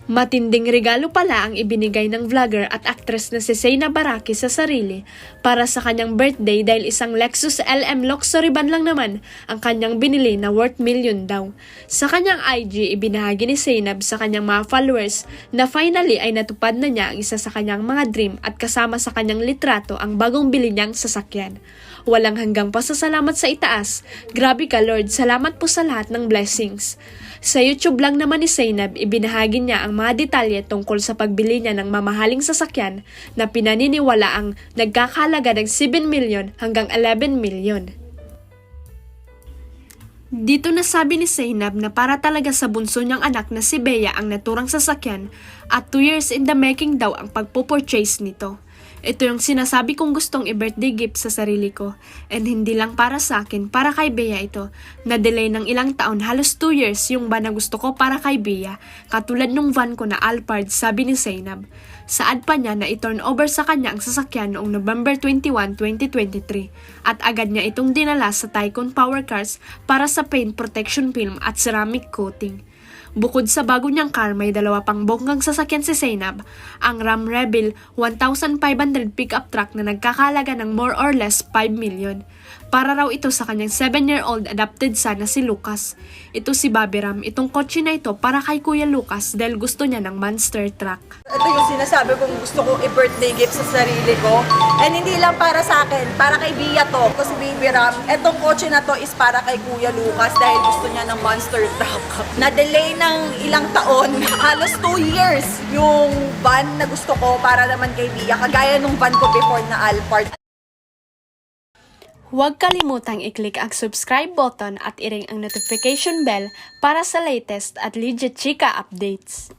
Matinding regalo pala ang ibinigay ng vlogger at actress na si Zainab Baraki sa sarili para sa kanyang birthday dahil isang Lexus LM luxury van lang naman ang kanyang binili na worth million daw. Sa kanyang IG, ibinahagi ni Zainab sa kanyang mga followers na finally ay natupad na niya ang isa sa kanyang mga dream at kasama sa kanyang litrato ang bagong bili niyang sasakyan. Walang hanggang pasasalamat sa itaas. Grabe ka Lord, salamat po sa lahat ng blessings. Sa YouTube lang naman ni Zainab, ibinahagi niya ang mga detalye tungkol sa pagbili niya ng mamahaling sasakyan na pinaniniwala ang nagkakahalaga ng 7 million hanggang 11 million. Dito nasabi ni Zainab na para talaga sa bunso niyang anak na si Bea ang naturang sasakyan at 2 years in the making daw ang pagpupurchase nito. Ito yung sinasabi kong gustong i-birthday gift sa sarili ko. And hindi lang para sa akin, para kay Bea ito. Na-delay ng ilang taon, halos 2 years yung van na gusto ko para kay Bea. Katulad nung van ko na Alphard, sabi ni Zainab. Saad pa niya na i-turn over sa kanya ang sasakyan noong November 21, 2023. At agad niya itong dinala sa Tycoon Power Cars para sa paint protection film at ceramic coating. Bukod sa bago niyang car, may dalawa pang bonggang sasakyan si Zainab, ang Ram Rebel 1500 pickup truck na nagkakahalaga ng more or less 5 million. Para raw ito sa kanyang 7-year-old adopted son na si Lucas. Ito si Bobby Ram, itong kotse na ito para kay Kuya Lucas dahil gusto niya ng monster truck. Ito yung sinasabi kong gusto kong i-birthday gift sa sarili ko. And hindi lang para sa akin, para kay Bia to. Ito si Baby Ram. Itong kotse na to is para kay Kuya Lucas dahil gusto niya ng monster truck. Na-delay ng ilang taon, halos 2 years yung van na gusto ko para naman kay Bia. Kagaya nung van ko before na Alphard. Huwag kalimutang i-click ang subscribe button at i-ring ang notification bell para sa latest at legit chika updates.